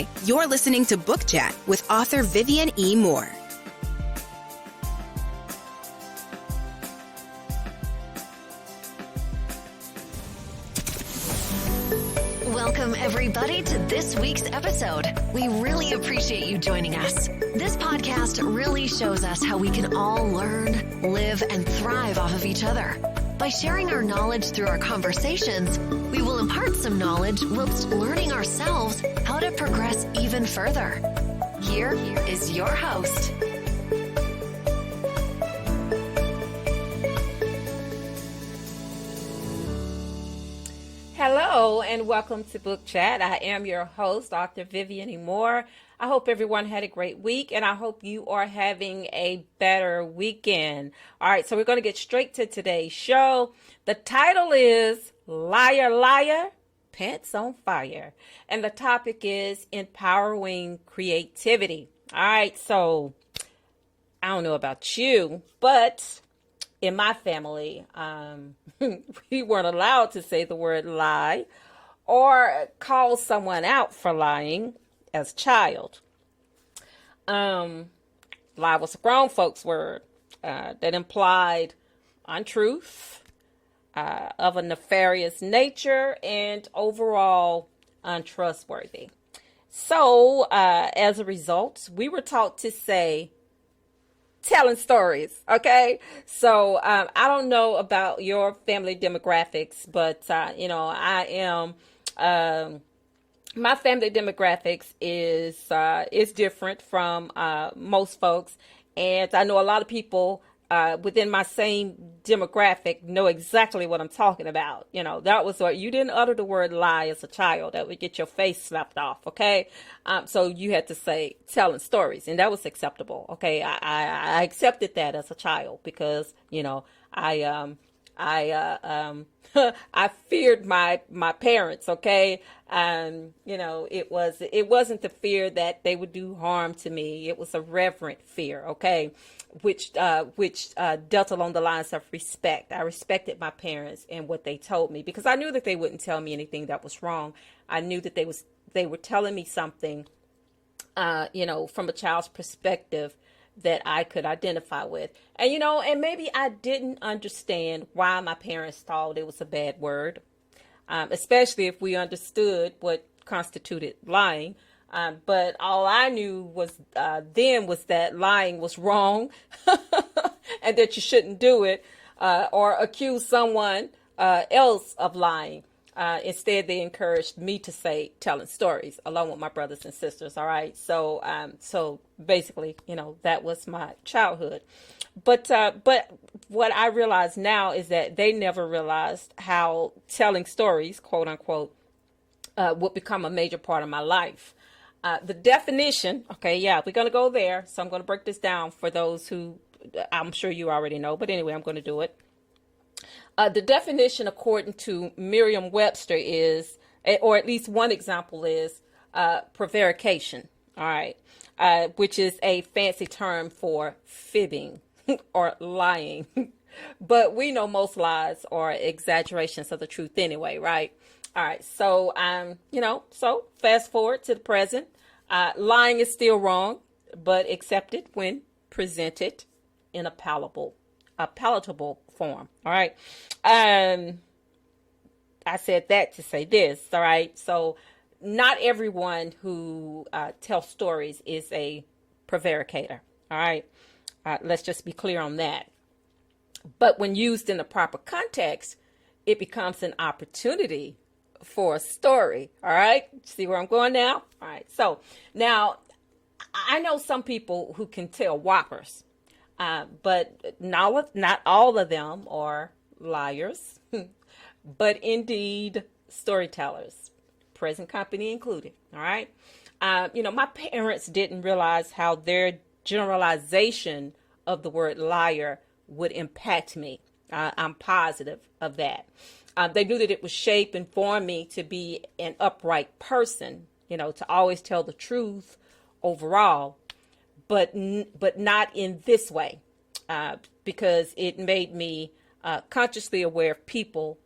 Hi, you're listening to Book Chat with author Vivian E. Moore. Welcome, everybody, to this week's episode. We really appreciate you joining us. This podcast really shows us how we can all learn, live, and thrive off of each other. By sharing our knowledge through our conversations, we will impart some knowledge whilst learning ourselves how to progress even further. Here is your host. Hello and welcome to Book Chat. I am your host, author Vivian E. Moore. I hope everyone had a great week and I hope you are having a better weekend. All right, so we're going to get straight to today's show. The title is Liar, Liar, Pants on Fire. And the topic is empowering creativity. All right, so I don't know about you, but in my family, we weren't allowed to say the word lie or call someone out for lying as a child. Lie was a grown folks word that implied untruth, of a nefarious nature, and overall untrustworthy. So, as a result, we were taught to say telling stories. Okay. So, I don't know about your family demographics, but, I am, my family demographics is different from, most folks. And I know a lot of people, within my same demographic know exactly what I'm talking about. You know, that was what you didn't utter the word lie as a child. That would get your face slapped off. Okay. So you had to say telling stories, and that was acceptable. Okay. I accepted that as a child because, I feared my parents. Okay. It wasn't the fear that they would do harm to me. It was a reverent fear. Okay. Which dealt along the lines of respect. I respected my parents and what they told me because I knew that they wouldn't tell me anything that was wrong. I knew that they were telling me something, from a child's perspective that I could identify with. And maybe I didn't understand why my parents thought it was a bad word, especially if we understood what constituted lying. But all I knew was then was that lying was wrong and that you shouldn't do it or accuse someone else of lying. Instead, they encouraged me to say telling stories along with my brothers and sisters. All right. So basically, that was my childhood. But what I realize now is that they never realized how telling stories, quote unquote, would become a major part of my life. The definition, okay, yeah, we're going to go there. So I'm going to break this down for those who I'm sure you already know. But anyway, I'm going to do it. The definition, according to Merriam-Webster, is, or at least one example is, prevarication. All right, which is a fancy term for fibbing or lying. But we know most lies are exaggerations of the truth anyway, right? All right, so, so fast forward to the present. Lying is still wrong, but accepted when presented in a palatable form. All right. I said that to say this. All right. So not everyone who tells stories is a prevaricator. All right. Let's just be clear on that. But when used in the proper context, it becomes an opportunity for a story. All right. See where I'm going now? All right. So now I know some people who can tell whoppers, but not all of them are liars, but indeed storytellers, present company included. All right. My parents didn't realize how their generalization of the word liar would impact me. I'm positive of that. They knew that it would shape and form me to be an upright person, to always tell the truth overall, but not in this way, because it made me consciously aware of people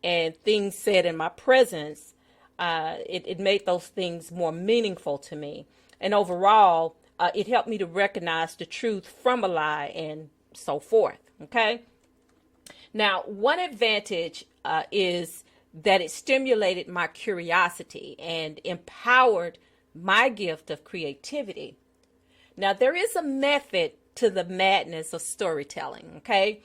and things said in my presence it made those things more meaningful to me. And overall, it helped me to recognize the truth from a lie and so forth. Okay. Now, one advantage is that it stimulated my curiosity and empowered my gift of creativity. Now, there is a method to the madness of storytelling, okay?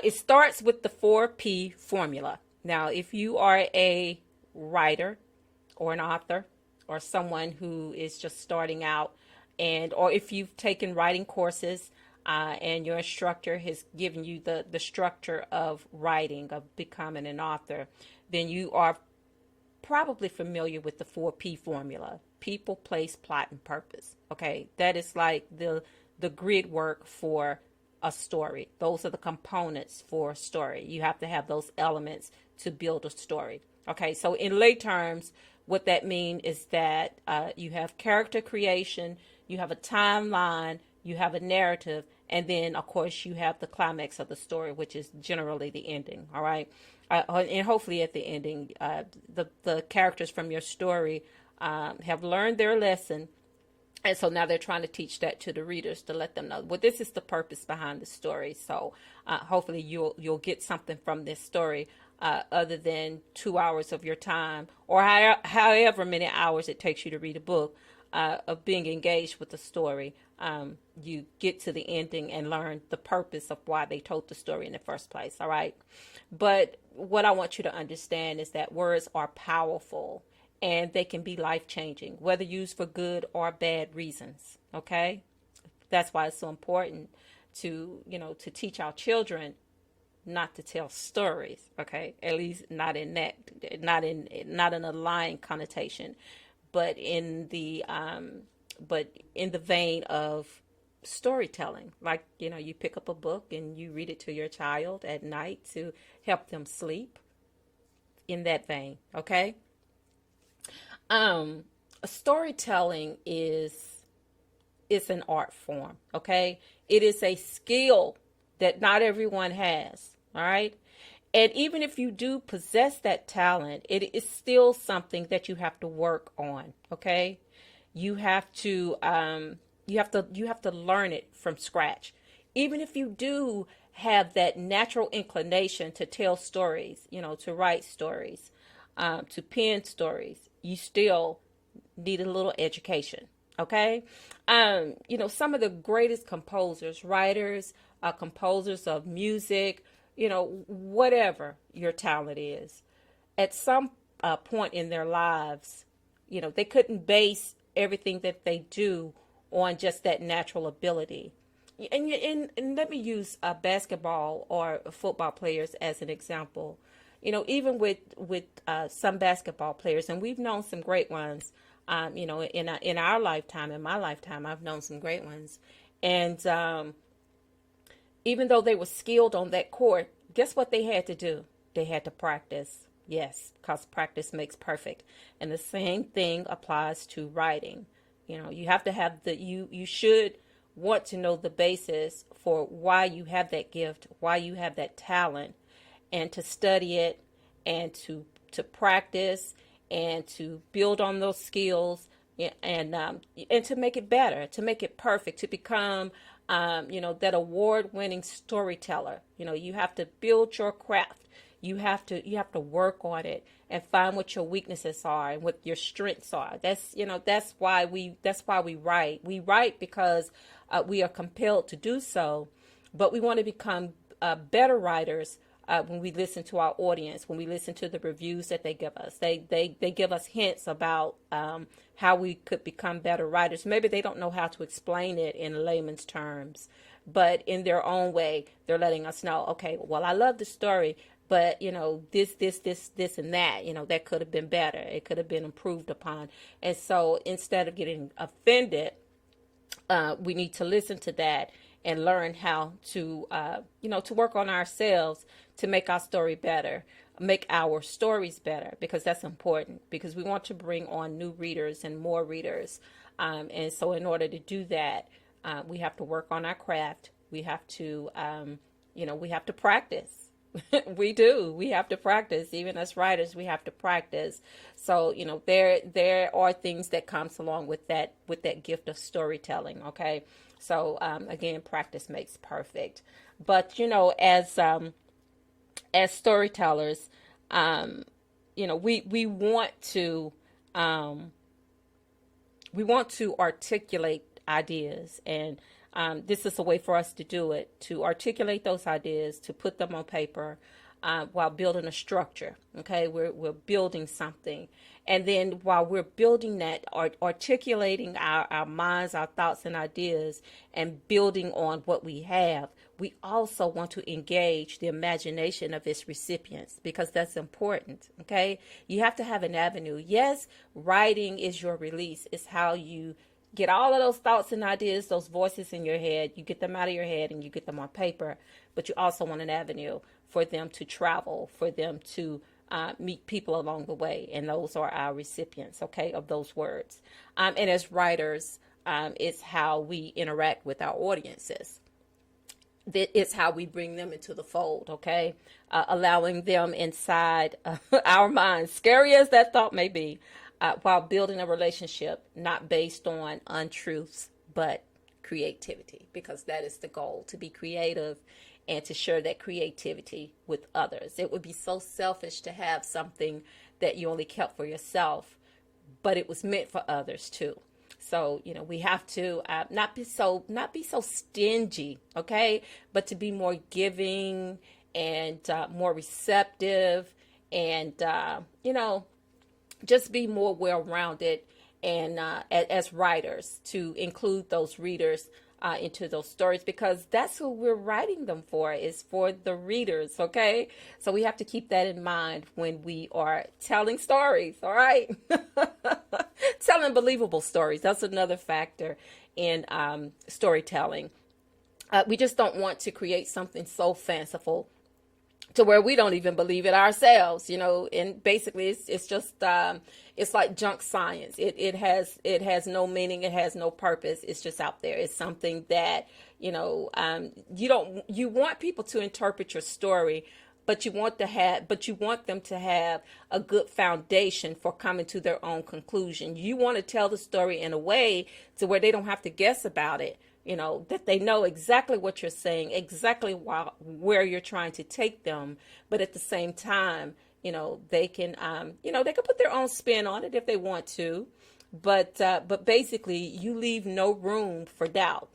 It starts with the 4P formula. Now, if you are a writer or an author or someone who is just starting out, or if you've taken writing courses and your instructor has given you the structure of writing, of becoming an author, then you are probably familiar with the 4P formula: people, place, plot, and purpose. Okay, that is like the grid work for a story. Those are the components for a story. You have to have those elements to build a story. Okay, so in lay terms, what that means is that you have character creation, you have a timeline, you have a narrative, and then, of course, you have the climax of the story, which is generally the ending. All right. And hopefully at the ending, the characters from your story have learned their lesson. And so now they're trying to teach that to the readers to let them know, well, this is the purpose behind the story. So hopefully you'll get something from this story other than 2 hours of your time, or however many hours it takes you to read a book, of being engaged with the story. You get to the ending and learn the purpose of why they told the story in the first place. All right. But what I want you to understand is that words are powerful and they can be life-changing, whether used for good or bad reasons. Okay. That's why it's so important to teach our children not to tell stories. Okay. At least not in a lying connotation, but in the vein of storytelling. Like, you pick up a book and you read it to your child at night to help them sleep, in that vein. Okay. Storytelling is an art form. Okay. It is a skill that not everyone has. All right. And even if you do possess that talent, it is still something that you have to work on. Okay. You have to learn it from scratch. Even if you do have that natural inclination to tell stories, to write stories, to pen stories, you still need a little education. Okay. Some of the greatest composers, writers, composers of music, whatever your talent is, at some point in their lives, they couldn't base everything that they do on just that natural ability. And let me use basketball or football players as an example. Even with some basketball players, and we've known some great ones. In our lifetime, in my lifetime, I've known some great ones. And even though they were skilled on that court, guess what they had to do? They had to practice. Yes, because practice makes perfect. And the same thing applies to writing. You have to have you should want to know the basis for why you have that gift, why you have that talent, and to study it and to practice and to build on those skills, and to make it better, to make it perfect, to become that award-winning storyteller. You have to build your craft. You have to work on it and find what your weaknesses are and what your strengths are. That's why we write. We write because we are compelled to do so, but we want to become better writers when we listen to our audience, when we listen to the reviews that they give us. They give us hints about how we could become better writers. Maybe they don't know how to explain it in layman's terms, but in their own way, they're letting us know, okay, well, I love the story, but, this, and that, that could have been better. It could have been improved upon. And so instead of getting offended, we need to listen to that and learn how to, to work on ourselves to make our story better, make our stories better, because that's important, because we want to bring on new readers and more readers. And so in order to do that, we have to work on our craft. We have to, we have to practice. We do. We have to practice. Even as writers, we have to practice. So, there are things that comes along with that gift of storytelling. Okay. So, again, practice makes perfect. But, as storytellers, we want to articulate ideas, and this is a way for us to do it, to articulate those ideas, to put them on paper, while building a structure. Okay, we're building something, and then while we're building that, articulating our minds, our thoughts and ideas, and building on what we have, we also want to engage the imagination of its recipients, because that's important. Okay, you have to have an avenue. Yes, writing is your release. It's how you get all of those thoughts and ideas, those voices in your head. You get them out of your head and you get them on paper. But you also want an avenue for them to travel, for them to meet people along the way. And those are our recipients, okay, of those words. And as writers, it's how we interact with our audiences. It's how we bring them into the fold, okay? Allowing them inside our minds, scary as that thought may be, while building a relationship not based on untruths, but creativity, because that is the goal, to be creative and to share that creativity with others. It would be so selfish to have something that you only kept for yourself, but it was meant for others too. So, we have to not be so stingy, okay, but to be more giving and more receptive, and, just be more well-rounded, and as writers, to include those readers into those stories, because that's who we're writing them for, is for the readers, okay? So we have to keep that in mind when we are telling stories, all right? Telling believable stories, that's another factor in storytelling. We just don't want to create something so fanciful to where we don't even believe it ourselves, and basically it's just, it's like junk science. It has no meaning. It has no purpose. It's just out there. It's something that, you want people to interpret your story, but you want them to have a good foundation for coming to their own conclusion. You want to tell the story in a way to where they don't have to guess about it. That they know exactly what you're saying, exactly where you're trying to take them. But at the same time, they can, they can put their own spin on it if they want to. But basically, you leave no room for doubt.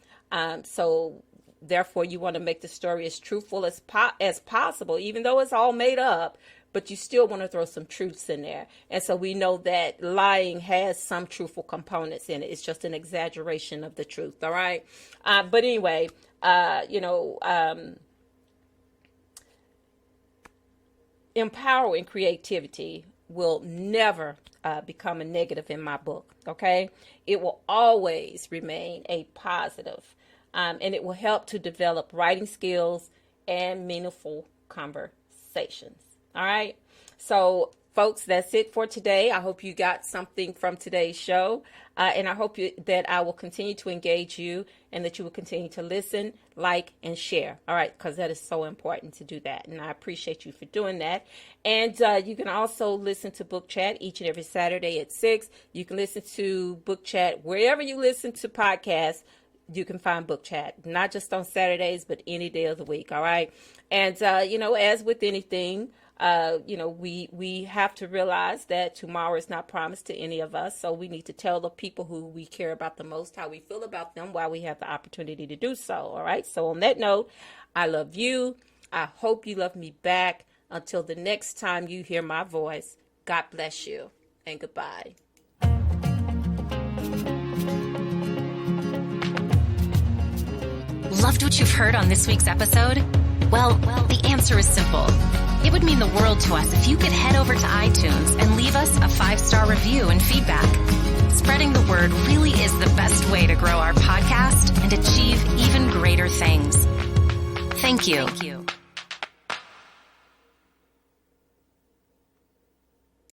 So therefore, you want to make the story as truthful as possible, even though it's all made up. But you still want to throw some truths in there. And so we know that lying has some truthful components in it. It's just an exaggeration of the truth. All right. But anyway, empowering creativity will never become a negative in my book. Okay. It will always remain a positive. And it will help to develop writing skills and meaningful conversations. All right. So, folks, that's it for today. I hope you got something from today's show. And I hope that I will continue to engage you, and that you will continue to listen, like, and share. All right. Because that is so important to do that. And I appreciate you for doing that. And you can also listen to Book Chat each and every Saturday at 6. You can listen to Book Chat wherever you listen to podcasts. You can find Book Chat, not just on Saturdays, but any day of the week. All right. And, as with anything, we have to realize that tomorrow is not promised to any of us. So we need to tell the people who we care about the most how we feel about them while we have the opportunity to do so. All right. So on that note, I love you. I hope you love me back. Until the next time you hear my voice, God bless you and goodbye. Loved what you've heard on this week's episode? Well, the answer is simple. It would mean the world to us if you could head over to iTunes and leave us a 5-star review and feedback. Spreading the word really is the best way to grow our podcast and achieve even greater things. Thank you.